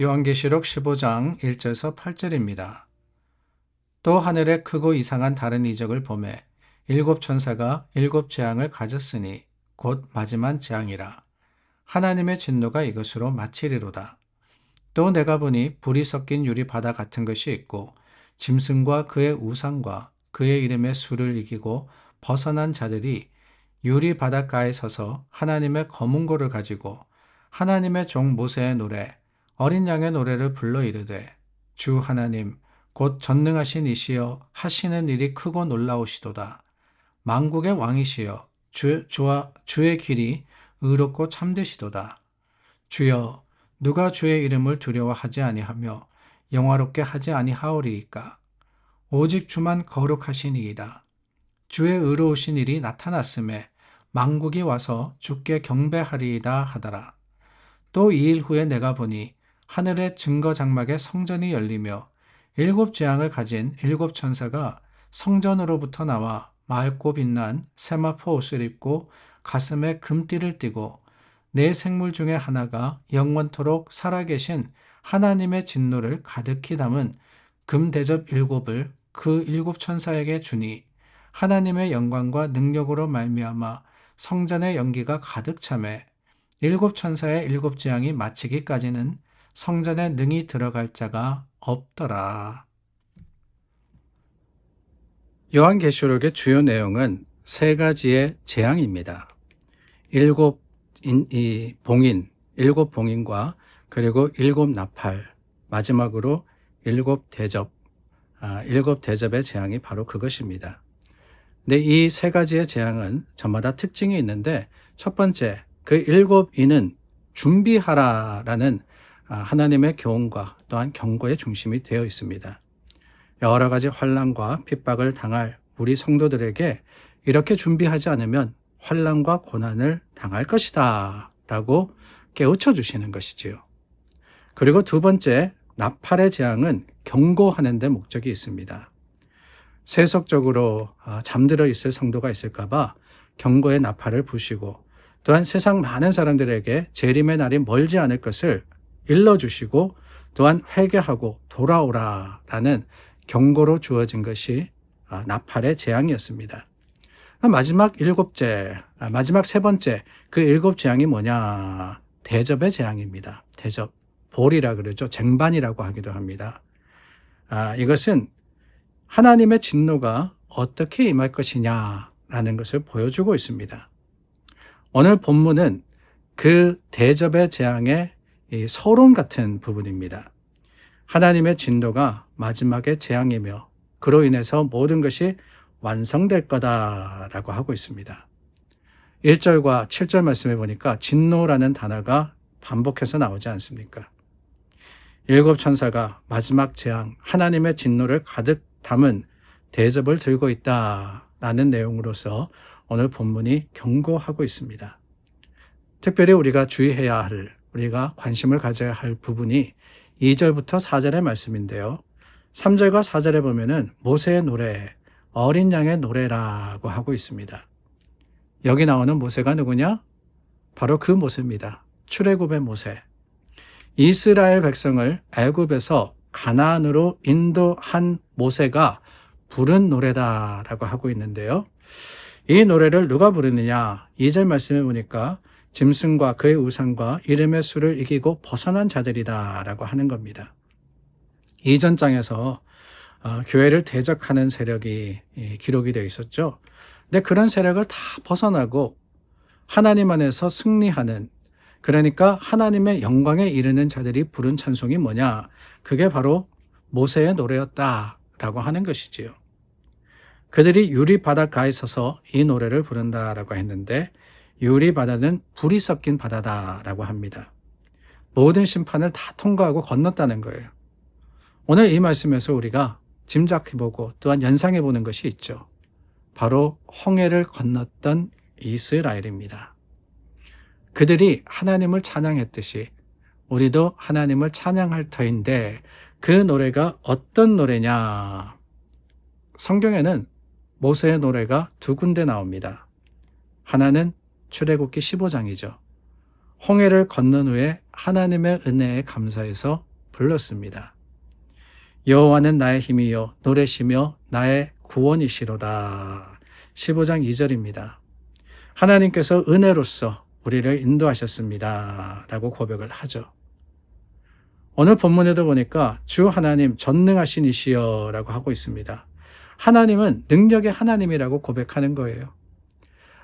요한계시록 15장 1절에서 8절입니다. 또 하늘에 크고 이상한 다른 이적을 보매 일곱 천사가 일곱 재앙을 가졌으니 곧 마지막 재앙이라. 하나님의 진노가 이것으로 마치리로다. 또 내가 보니 불이 섞인 유리 바다 같은 것이 있고 짐승과 그의 우상과 그의 이름의 수를 이기고 벗어난 자들이 유리 바닷가에 서서 하나님의 거문고를 가지고 하나님의 종 모세의 노래 어린 양의 노래를 불러 이르되 주 하나님 곧 전능하신 이시여 하시는 일이 크고 놀라우시도다. 만국의 왕이시여 주의 길이 의롭고 참되시도다. 주여 누가 주의 이름을 두려워하지 아니하며 영화롭게 하지 아니하오리이까. 오직 주만 거룩하시니이다. 주의 의로우신 일이 나타났음에 만국이 와서 주께 경배하리이다 하더라. 또 2일 후에 내가 보니 하늘의 증거 장막의 성전이 열리며 일곱 재앙을 가진 일곱 천사가 성전으로부터 나와 맑고 빛난 세마포 옷을 입고 가슴에 금띠를 띠고 네 생물 중에 하나가 영원토록 살아계신 하나님의 진노를 가득히 담은 금대접 일곱을 그 일곱 천사에게 주니 하나님의 영광과 능력으로 말미암아 성전의 연기가 가득 차매 일곱 천사의 일곱 재앙이 마치기까지는 성전에 능히 들어갈 자가 없더라. 요한계시록의 주요 내용은 세 가지의 재앙입니다. 일곱 봉인과 그리고 일곱 나팔, 마지막으로 일곱 대접의 재앙이 바로 그것입니다. 근데 이 세 가지의 재앙은 저마다 특징이 있는데 첫 번째, 그 일곱 인은 준비하라라는 하나님의 교훈과 또한 경고의 중심이 되어 있습니다. 여러 가지 환난과 핍박을 당할 우리 성도들에게 이렇게 준비하지 않으면 환난과 고난을 당할 것이다 라고 깨우쳐 주시는 것이지요. 그리고 두 번째, 나팔의 재앙은 경고하는 데 목적이 있습니다. 세속적으로 잠들어 있을 성도가 있을까 봐 경고의 나팔을 부시고 또한 세상 많은 사람들에게 재림의 날이 멀지 않을 것을 일러주시고 또한 회개하고 돌아오라라는 경고로 주어진 것이 나팔의 재앙이었습니다. 마지막 세 번째, 그 일곱 재앙이 뭐냐? 대접의 재앙입니다. 대접, 볼이라 그러죠. 쟁반이라고 하기도 합니다. 이것은 하나님의 진노가 어떻게 임할 것이냐라는 것을 보여주고 있습니다. 오늘 본문은 그 대접의 재앙의 서론 같은 부분입니다. 하나님의 진노가 마지막의 재앙이며 그로 인해서 모든 것이 완성될 거다라고 하고 있습니다. 1절과 7절 말씀해 보니까 진노라는 단어가 반복해서 나오지 않습니까? 일곱 천사가 마지막 재앙, 하나님의 진노를 가득 담은 대접을 들고 있다라는 내용으로서 오늘 본문이 경고하고 있습니다. 특별히 우리가 주의해야 할, 우리가 관심을 가져야 할 부분이 2절부터 4절의 말씀인데요. 3절과 4절에 보면은 모세의 노래, 어린 양의 노래라고 하고 있습니다. 여기 나오는 모세가 누구냐? 바로 그 모세입니다. 출애굽의 모세. 이스라엘 백성을 애굽에서 가나안으로 인도한 모세가 부른 노래다라고 하고 있는데요. 이 노래를 누가 부르느냐? 2절 말씀해 보니까 짐승과 그의 우상과 이름의 수를 이기고 벗어난 자들이다라고 하는 겁니다. 이전 장에서 교회를 대적하는 세력이 기록이 되어 있었죠. 근데 그런 세력을 다 벗어나고 하나님 안에서 승리하는, 그러니까 하나님의 영광에 이르는 자들이 부른 찬송이 뭐냐? 그게 바로 모세의 노래였다라고 하는 것이지요. 그들이 유리 바닷가에 서서 이 노래를 부른다라고 했는데 유리 바다는 불이 섞인 바다다라고 합니다. 모든 심판을 다 통과하고 건넜다는 거예요. 오늘 이 말씀에서 우리가 짐작해보고 또한 연상해보는 것이 있죠. 바로 홍해를 건넜던 이스라엘입니다. 그들이 하나님을 찬양했듯이 우리도 하나님을 찬양할 터인데 그 노래가 어떤 노래냐? 성경에는 모세의 노래가 두 군데 나옵니다. 하나는 출애굽기 15장이죠. 홍해를 건넌 후에 하나님의 은혜에 감사해서 불렀습니다. 여호와는 나의 힘이요 노래시며 나의 구원이시로다. 15장 2절입니다. 하나님께서 은혜로서 우리를 인도하셨습니다. 라고 고백을 하죠. 오늘 본문에도 보니까 주 하나님 전능하신 이시여 라고 하고 있습니다. 하나님은 능력의 하나님이라고 고백하는 거예요.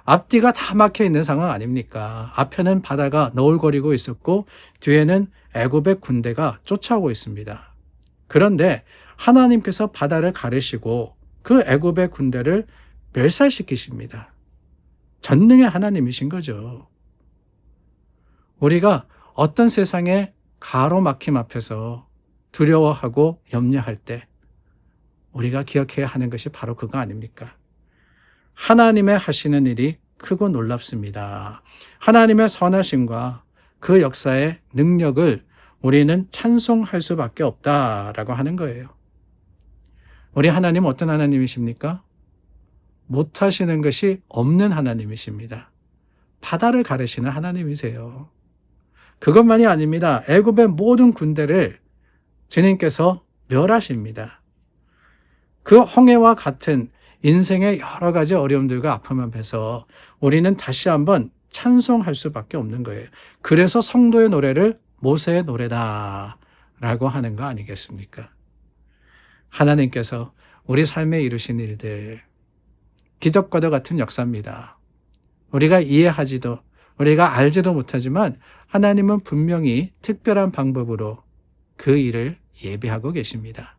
앞뒤가 다 막혀 있는 상황 아닙니까? 앞에는 바다가 너울거리고 있었고 뒤에는 애굽의 군대가 쫓아오고 있습니다. 그런데 하나님께서 바다를 가르시고 그 애굽의 군대를 멸살시키십니다. 전능의 하나님이신 거죠. 우리가 어떤 세상의 가로막힘 앞에서 두려워하고 염려할 때 우리가 기억해야 하는 것이 바로 그거 아닙니까? 하나님의 하시는 일이 크고 놀랍습니다. 하나님의 선하심과 그 역사의 능력을 우리는 찬송할 수밖에 없다라고 하는 거예요. 우리 하나님 어떤 하나님이십니까? 못하시는 것이 없는 하나님이십니다. 바다를 가르시는 하나님이세요. 그것만이 아닙니다. 애굽의 모든 군대를 주님께서 멸하십니다. 그 홍해와 같은 인생의 여러 가지 어려움들과 아픔 앞에서 우리는 다시 한번 찬송할 수밖에 없는 거예요. 그래서 성도의 노래를 모세의 노래다 라고 하는 거 아니겠습니까? 하나님께서 우리 삶에 이루신 일들, 기적과도 같은 역사입니다. 우리가 이해하지도, 우리가 알지도 못하지만 하나님은 분명히 특별한 방법으로 그 일을 예비하고 계십니다.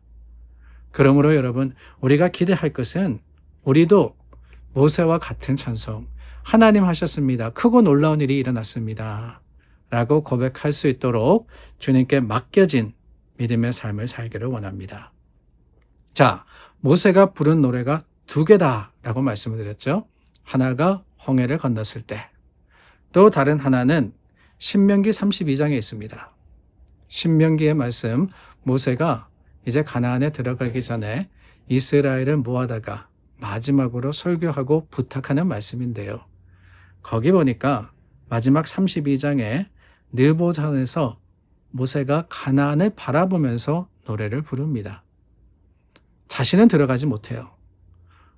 그러므로 여러분, 우리가 기대할 것은 우리도 모세와 같은 찬송, 하나님 하셨습니다. 크고 놀라운 일이 일어났습니다. 라고 고백할 수 있도록 주님께 맡겨진 믿음의 삶을 살기를 원합니다. 자, 모세가 부른 노래가 두 개다라고 말씀을 드렸죠. 하나가 홍해를 건넜을 때, 또 다른 하나는 신명기 32장에 있습니다. 신명기의 말씀, 모세가 이제 가나안에 들어가기 전에 이스라엘을 모아다가 마지막으로 설교하고 부탁하는 말씀인데요. 거기 보니까 마지막 32장에 느보산에서 모세가 가나안을 바라보면서 노래를 부릅니다. 자신은 들어가지 못해요.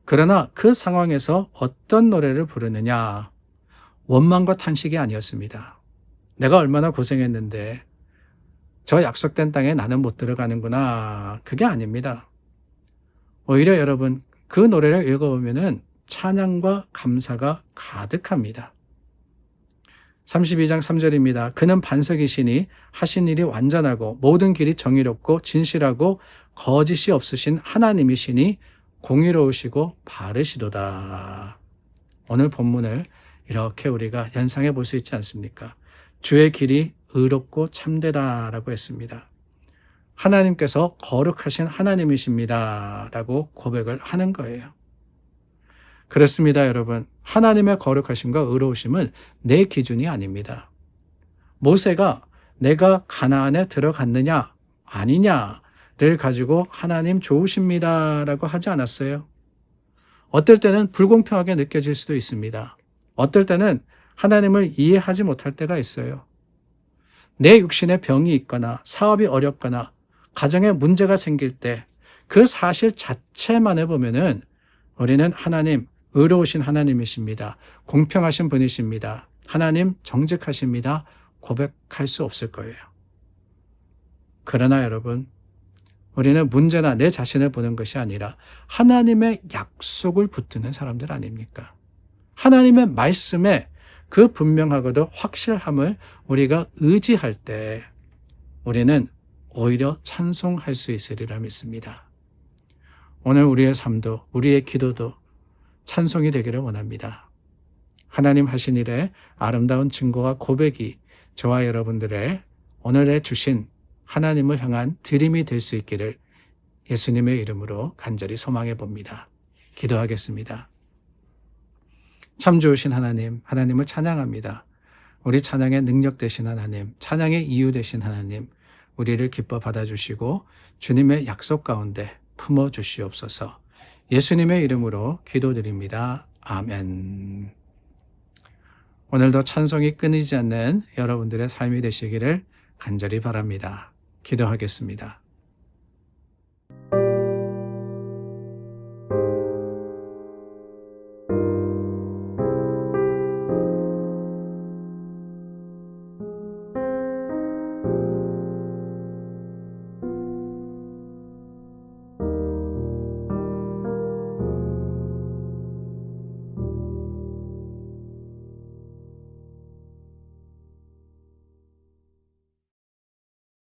그러나 그 상황에서 어떤 노래를 부르느냐? 원망과 탄식이 아니었습니다. 내가 얼마나 고생했는데 저 약속된 땅에 나는 못 들어가는구나. 그게 아닙니다. 오히려 여러분, 그 노래를 읽어보면은 찬양과 감사가 가득합니다. 32장 3절입니다. 그는 반석이시니 하신 일이 완전하고 모든 길이 정의롭고 진실하고 거짓이 없으신 하나님이시니 공의로우시고 바르시도다. 오늘 본문을 이렇게 우리가 연상해 볼 수 있지 않습니까? 주의 길이 의롭고 참되다라고 했습니다. 하나님께서 거룩하신 하나님이십니다 라고 고백을 하는 거예요. 그렇습니다, 여러분. 하나님의 거룩하심과 의로우심은 내 기준이 아닙니다. 모세가 내가 가나안에 들어갔느냐 아니냐를 가지고 하나님 좋으십니다 라고 하지 않았어요. 어떨 때는 불공평하게 느껴질 수도 있습니다. 어떨 때는 하나님을 이해하지 못할 때가 있어요. 내 육신에 병이 있거나 사업이 어렵거나 가정에 문제가 생길 때 그 사실 자체만 해보면은 우리는 하나님 의로우신 하나님이십니다. 공평하신 분이십니다. 하나님 정직하십니다. 고백할 수 없을 거예요. 그러나 여러분, 우리는 문제나 내 자신을 보는 것이 아니라 하나님의 약속을 붙드는 사람들 아닙니까? 하나님의 말씀에 그 분명하고도 확실함을 우리가 의지할 때 우리는 오히려 찬송할 수 있으리라 믿습니다. 오늘 우리의 삶도 우리의 기도도 찬송이 되기를 원합니다. 하나님 하신 일에 아름다운 증거와 고백이 저와 여러분들의 오늘에 주신 하나님을 향한 드림이 될 수 있기를 예수님의 이름으로 간절히 소망해 봅니다. 기도하겠습니다. 참 좋으신 하나님, 하나님을 찬양합니다. 우리 찬양의 능력 되신 하나님, 찬양의 이유 되신 하나님, 우리를 기뻐 받아주시고 주님의 약속 가운데 품어주시옵소서. 예수님의 이름으로 기도드립니다. 아멘. 오늘도 찬송이 끊이지 않는 여러분들의 삶이 되시기를 간절히 바랍니다. 기도하겠습니다.